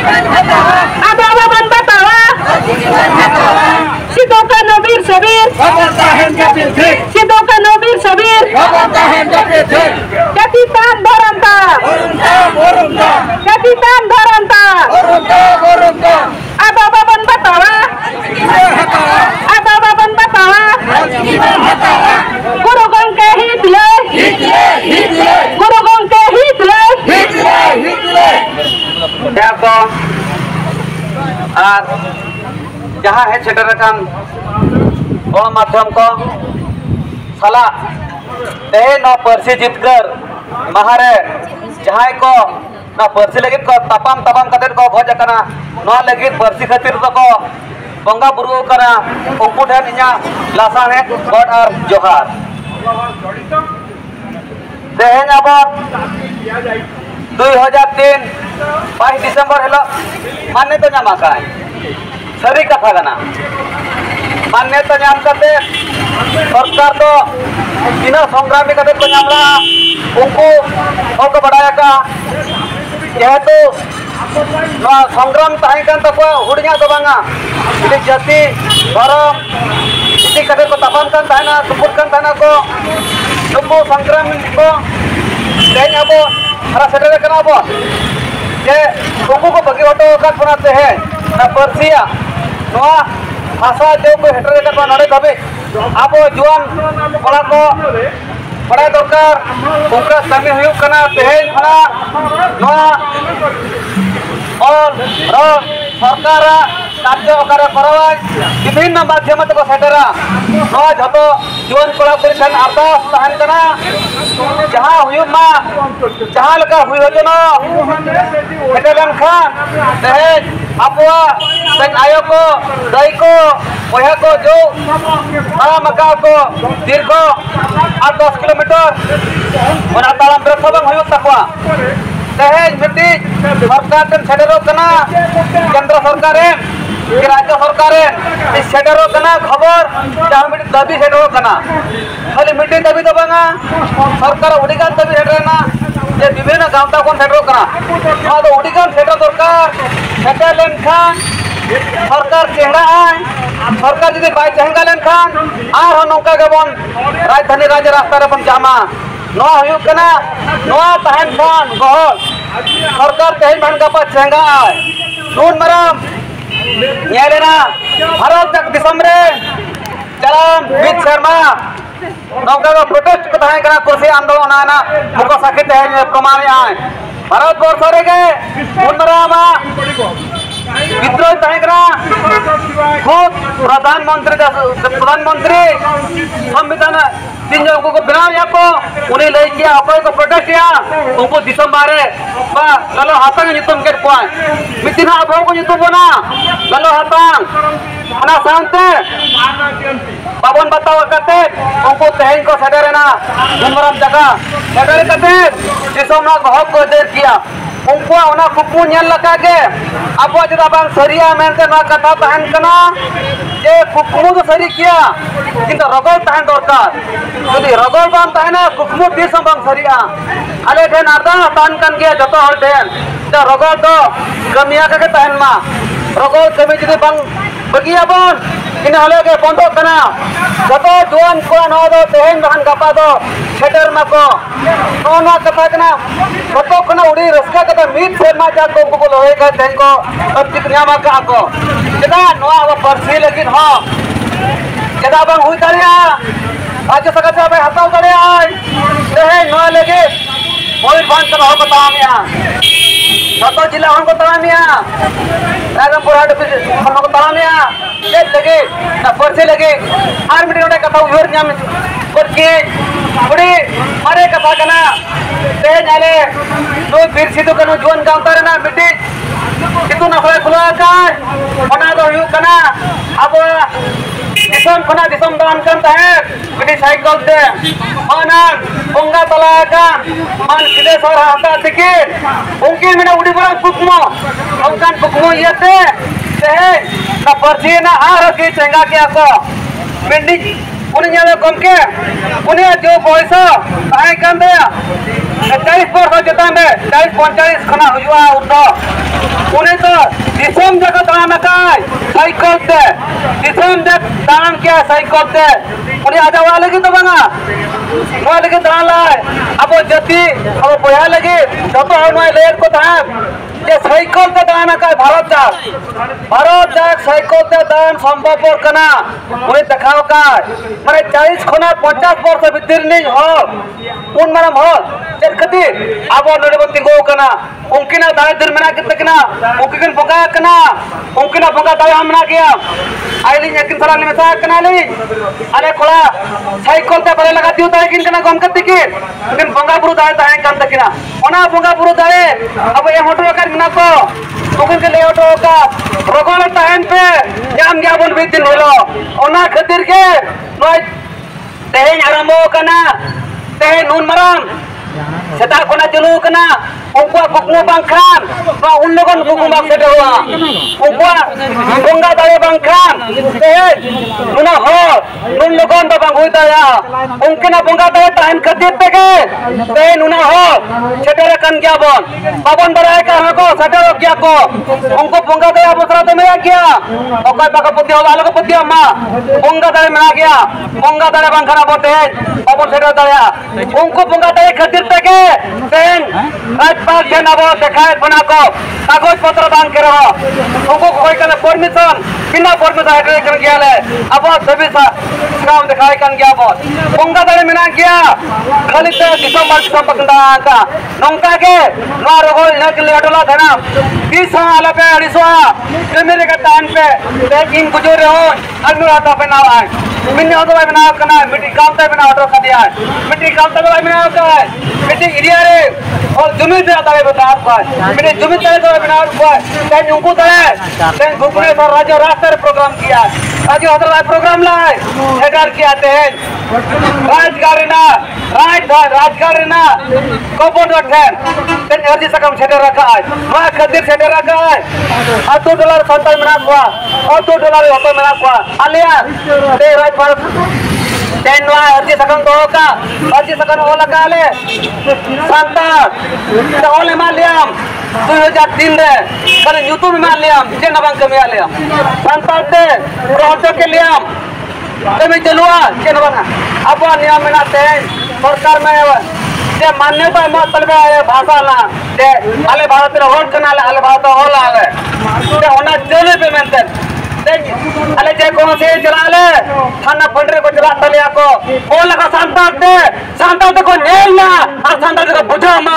Ada Baban Batawa, Sidoka Nobir Sabir, Sidoka Nobir Sabir, Katitan Baranta, Katitan Baranta, Ada Baban Batawa, Ada Baban Batawa, Guru Gongke Hitler, Guru Gongke Hitler, Dako ar jahah he cederakan gol माध्यम को साला no परसी जितकर महारे जहाँ को ना परसी लगी को तपाम कतेर को भोज करना ना लगी परसी खातिर तो को बंगा बुरु करना उनको ठेन इन्या लासान है गॉड और जोहार देहन अब 2003 22 डिसेंबर हेलो मान्यता नामा का सरी कथा गना मान्यता नाम करते सरकार तो इन संग्रामी करते को नामला उनको और बढ़ाया का यह तो संग्राम ताहिकान तक हुड़िया तो बांगा इधर जाति धर्म इसी करते को तपन kan ताहिना सुपुर kan ताहिना को उनको संग्राम को देन अब हरा सेटल करना अब ये उनको को बगी ऑटो का बनाते हैं ना परसिया नोआ भाषा जो को हेटर कर बना नड़े तबे अब जुआन कोला को बड़ा दरकार उनका समय हुई करना तेहन हना नोआ और सरकार कार्य अकारे करवा विभिन्न माध्यम तक सेटरा नोआ जतो जुआन कोला परिषद अरदास तहन कना जहाँ हुई मा जहाँ लगा हुई हो जनो हेटरन खान तेहन अपवा संघ आयोग को दई को वह को जो मका को दीर्घ 8-10 किलोमीटर और तालाम बेरथबंग हुई तकवा तेहन मिट्टी सरकार के सेटरो कना केंद्र सरकार राज्य सरकार इस सेटरो कना खबर जहाँ मिट्टी दबी सेटरो कना खाली मिट्टी दबी तो बंगा सरकार उड़ीगान दबी सेटरना ये विभिन्न गांवता कौन सेटरो कना तो उड़ीगान सेटर सरकार सेटर लेन खान सरकार चेहरा आए सरकार जुदी बाय चेहंगा लेन खान आर नौका गबन राजधानी राज्य रास्ता रे बन जामा नोआ हुई कना नोआ तहन खान गहल सरकार तेहन बन गपा चेहंगा आए नून मरम न्यायलेना भारत तक दिसम रे चलाम बीच शर्मा नौका का प्रोटेस्ट को तहन कना कुर्सी आंदोलन आना मुको साखी तेहन प्रमाण आए भारत वर्ष रे गए नून मरम विद्रोह तहकरा खुद प्रधानमंत्री संविधान तीन को बनाया को उन्हें ले किया अकोय को प्रोटेस्ट किया उनको दिसम बारे बा ललो हाथांग नितुम के कोय मितिना अभाव को नितुम बना ललो हाथांग अना शांते बाबन बताओ करते उनको तेहन को सेटरेना उमरम जगह सेटर करते दिसम ना को हक को देर किया उनको उना कुपू नेल लगा के अब जदा बांग सरिया मेनते ना कथा तहन कना जे कुपू तो सरी किया किंतु रगल तहन दरकार यदि रगल बांग तहना कुपू दिसम बांग सरिया आले ठेन अर्दा तान कन के जतो हल ठेन त रगल तो कमिया के तहन मा रगल कमी जदि बांग बगिया बन इन हले के बंदो कना जतो जुआन को न दो तेहन बहन गपा दो सेटर मा को नोना कथा कना जतो कना उड़ी रस्का कता मीट सेमा जा को लोहे का तेन को प्रतिक्रिया मा का को जदा नोआ वो परसी लेकिन हो जदा बंग हुई तरिया आज सका भाई हताव करे आय तेहन नोआ लेके मोबाइल बांध कर हो बतामिया जतो जिला हम को तलामिया राजमपुर हाट हम को तलामिया ये लगे ना परसे लगे आर मिनट ने कथा उर नाम करके बड़ी मारे कथा कना ते नाले तो बीर सिद्धू कनु जीवन गांवता रे ना बेटी कितु ना होय खुला का बना दो यू कना अब दिसम खना दिसम दान करता है बेटी साइकिल से माना पोंगा तला का मान सीधे सर हाथा टिकट उनके में उड़ी बड़ा कुकमो औकान कुकमो ये से ना परसी ना आर के चंगा के को पिंडी उन्हें कम के उन्हें जो पैसा आए कर दे 40 वर्ष चेतान में 40-45 खना हुआ उठो उन्हें तो दिसम जगह दान काय साइकिल ते दिसम जग दान क्या साइकिल ते उन्हें आजा वाला लगी तो बंगा वाला लगी दान लाए अब वो जति अब वो बोया लगी जब तो हम लेर को था ये साइकिल ते दान काय भारत जाग साइकिल ते दान संभव पर कना उन्हें दिखाओ काय मरे 40 खना 50 वर्ष भीतर नहीं हो उन मरम हो चल कती अब वो नोटबंदी को कना उनकी ना दाय दिन मना कितने कना उनकी किन बोका कना उनकी ना बोका दाय हम ना किया आइली यकीन सलाह में सा कना ली अरे कोला साइकिल ते बड़े लगा दियो दाय किन कना गम करती की किन बोंगा बुरु दाय दाय काम तक किना ओना बोंगा बुरु दाय अब ये होटो कर ना को उनके के ले होटो का रोगोले टाइम पे जाम गया बोल भी दिन होलो ओना खातिर के नोय तेहें आरामो कना तेहें नून मरम सेता कोना चलू कना उनको कुकमु बंखान बा उन लोगन कुकमु बाक सेटे हुआ उनको बोंगा दाए बंखान तेहें नुना हो नुन लोगन बा बंग हुई दाया उनके ना बोंगा दाए टाइम खतीर पे के तेहें नुना हो सेटे रखन क्या बोन बाबन बराए का हमको सेटे रख क्या को उनको बोंगा दाए अवसर तो मेरा क्या ओका बाका पुत्ती हो वालों को पुत्ती अम्मा बोंगा दाए मेरा क्या बोंगा दाए बंखाना बोते हैं बाबन सेटे दाया उनको बोंगा दाए खतीर पे के तेहें राजपाल जन अब देखाए बना को कागज पत्र दान के रहो उनको कोई कने परमिशन बिना परमिशन हटे कर गया ले अब सभी काम दिखाए कन गया बहुत बोंगा दाले मिना गया खाली तो दिसंबर पकड़ा का नौका के नो रोगो इना के लेटोला था ना 20 साल पे 250 मेरे का टाइम पे लेकिन गुजरे हो अनुरा तो पे ना आए मिन्ने तो भाई बनाओ करना मिट्टी काम तो बना ऑर्डर कर दिया मिट्टी काम तो भाई बनाओ का है मिट्टी एरिया रे और जमीन पे आता है बता आपको मिट्टी जमीन पे तो बनाओ को है उनको तो है देन घूमने पर राज्य रास्ते प्रोग्राम किया राज्य हजर प्रोग्राम लाए हेडर के आते हैं राजकारण ना कोपोट रखे देन अर्जी सकम छेड़े रखा है मैं खदीर छेड़े रखा है और $2 संतान मना हुआ और $2 होता मना हुआ आलिया दे राज भारत देन वा अर्जी सकम दो का अर्जी सकम हो लगा ले संता तो ओले मालियम 2003 रे कर यूट्यूब में मालियम जे नबंग कमी आलियम संता ते प्रोजेक्ट के लियम कमी चलुआ के नबंग अब नियम में आते सरकार में जे मान्यता मत तलबे भाषा ना जे आले भारत रे होल कनाले आले भारत होल आले जे होना चले पे मेंटेन अले जे कौन से चला ले थाना फंडरे को चला तलिया को ओ लगा सांता को नेल ना और सांता को बुझा मा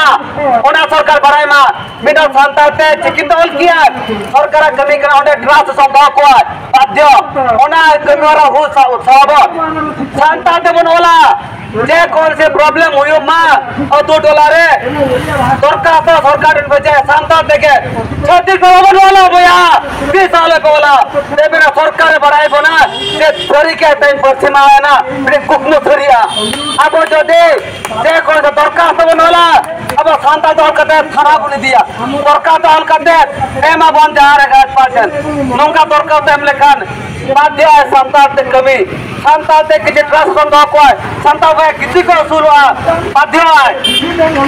ओना सरकार बड़ाई मा बिना सांता ते चिकित होल किया सरकार कमी करा ओडे ट्रस्ट संभव को बाध्य ओना कमी वाला हो सब सांता ते बनोला जे कौन से प्रॉब्लम हुई मा और $2 रे सरकार तो सरकार बचे सांता देके 36 करोड़ वाला भैया 20 साल पे वाला ते बिना सरकार बड़ाई बना ते थोड़ी के टाइम पर सीमा है ना बिना कुकनो थोड़िया अब जो दे जे कौन से सरकार तो बनोला अब सांता तो करते थाना को नहीं दिया सरकार तो हल करते एमा बन जा रहा है पाचन नौका सरकार तो हम लेखन बाध्य है सांता ते कमी सांता ते किसी ट्रस्ट बंद को है सांता भाई किसी को असूल हुआ बाध्य है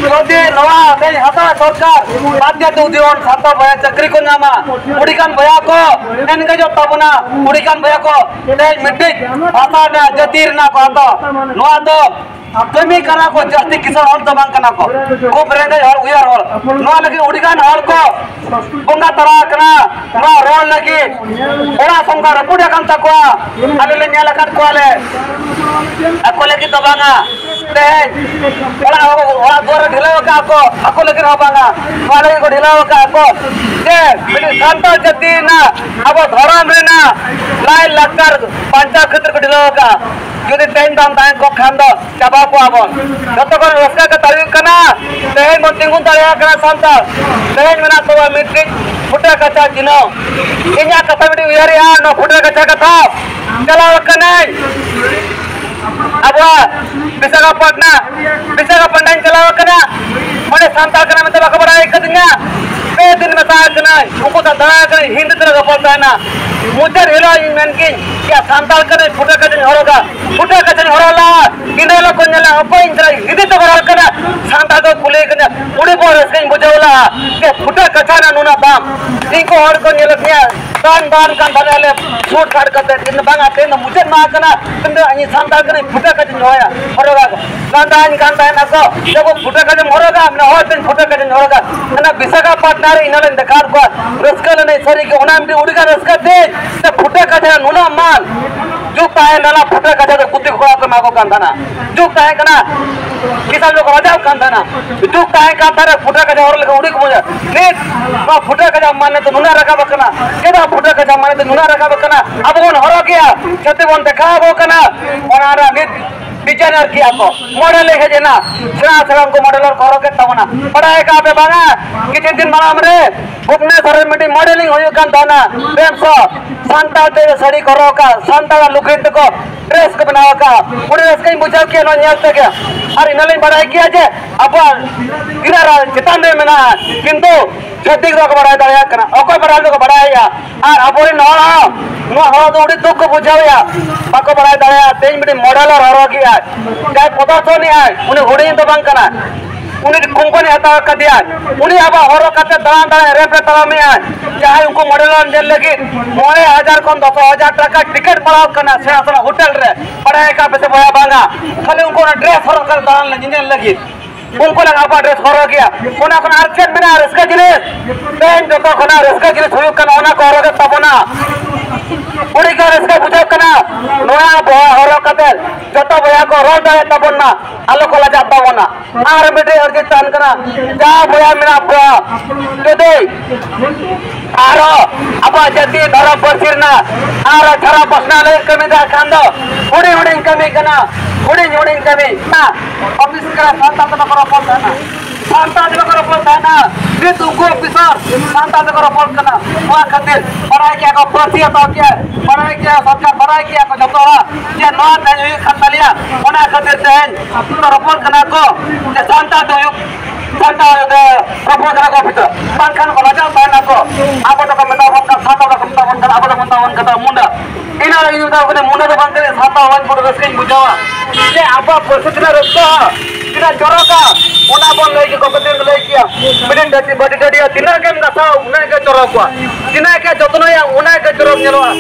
यदि नवा ते हता सरकार बाध्य तो उद्योग सांता भाई चक्री को नामा उड़ीकान भैया को इनके जो तबना उड़ीकान भैया को ते मिट्टी भाषा ना जतीर ना को आता नवा तो कमी कना को जस्ती किसान हॉल दबांग कना को ब्रेंड हॉल उयार हॉल नो लगी उड़ीगान हॉल को बोंगा तरा कना नो रोल लगी ओरा संगा रपुडा कान तकवा आले ले न्याला काट को आले ako lagi dबांगा ते ओरा गोर ढिलाव का ako lagi दबांगा वाले को ढिलाव का ako जे बिनी संता जति ना अब धरम रे ना लाई लक्कर पंचा क्षेत्र को ढिलाव का যদি টাইম দাম তাই ক খান্দ চাবা পাবন যতক্ষণ রসকা কা তারিখ কানা তেই মন্তিগুন তারিয়া কানা সান্তা তেই মেনা তো মেট্রিক ফুটা কাচা জিনো ইয়া কথা বিডি উয়ারিয়া ন ফুটা কাচা কথা চালাও কানাই abwa Visakhapatnam चलाव कना मने सांता कना में तबा खबर है कदंगा पे दिन में सा kanai uko ta daya kare hindi tera gapol taina mujar hilo menkin ya santal kare futa kajin horola kindala konyala apa indra hindi to baral kana santal ko kule kana udi boras kain bujawla ke futa kachana nuna dam inko hor ko nyelaknya dan kan dale shoot card kate tin bang ate na mujar ma kana tinde ani santal kare futa kajin horoga kan na ko jabo futa kajin horoga amna hoten futa kajin horoga na bisaga partner inalen dekar ko raskal nei sari ke onamti udiga raska de te futa kajin nuna mal juk tahe nala futa kajin kutti khora ko mago kandana juk tahe kana kisan lo raja kandana juk tahe kandana futa kajin hor lega udik moja nik ma futa kajin manne to nuna raka bakana keda futa kajin manne to nuna raka bakana abon horo gya chate bon dekha go kana onara nit designer किया को model है जना छरा को modeller करो के तवना पढ़ाई का पे बांगा किछि दिन माला हमरे भुवनेश्वर में मॉडलिंग होयो कान दाना बेमसो सांता ते साड़ी करो का सांता लुकित को ड्रेस को बनावा का पूरे ड्रेस कहीं बुझाव के नो न्यालते के अरे नले पढ़ाई किया जे अब गिरा चितान में ना किंतु छत्तीस को बढ़ाई दया करना ओको बढ़ाई को बढ़ाया और अपोरी नो हो तो उड़ी दुख को बुझावया बाको बढ़ाई दया तेज मिडी मॉडल और हरो की आज काय पदार्थ नहीं आए उन्हें हुड़ी तो बंग करना उन्हें कंपनी हटा कर दिया उन्हें अब हरो करते दान रेप तला में आए चाहे उनको मॉडल जेल लगी 9,000 को 10,000 टका टिकट पड़ाव करना से असला होटल रे पढ़ाई का पैसे बोया बांगा खाली उनको ड्रेस हरो कर दान लगी उनको लगा apa ड्रेस हरो किया कोना कोना आर्चेट में रिस्क जिनिस पेन जो तो कोना रिस्क जिनिस हुई करना ओना को हरो के तबना उड़ी का रिस्क बुझाव करना नया बोया हरो कते जतो बोया को रोल दे तबना आलो को लजा तबना आर बेटे अर्जित तान करना जा बोया मेरा बोया तो दे आरो apa jadi धरा परसिरना आरो छरा बसना ले कमी दा कांदो उड़ी कमी कना उड़ी कमी ना ऑफिस का सांता तो करो पड़ता है ना सांता तो करो पड़ता है ना ये तुमको ऑफिसर सांता तो करो पड़ता ना वहां खातिर पढ़ाई क्या को परसी तो क्या पढ़ाई क्या सरकार पढ़ाई क्या को जतोरा ये नौ नहीं खाता लिया वहां खातिर देन तो रिपोर्ट करना को ये सांता तो सांता दे रिपोर्ट करना को फिर पंखन को लजा पाना को आप तो कम तो का सांता का कम तो आप तो कम तो मुंडा ina lagi kita kena muna tu bangkit satu awan pun reskin bujawa. Jadi apa persisnya resah? Kita coroka, muna pun lagi kompetensi lagi kia. Biden dati dia tina kem kasa, muna ke corokwa. Tina ke jatuh yang muna ke corok nyeloa.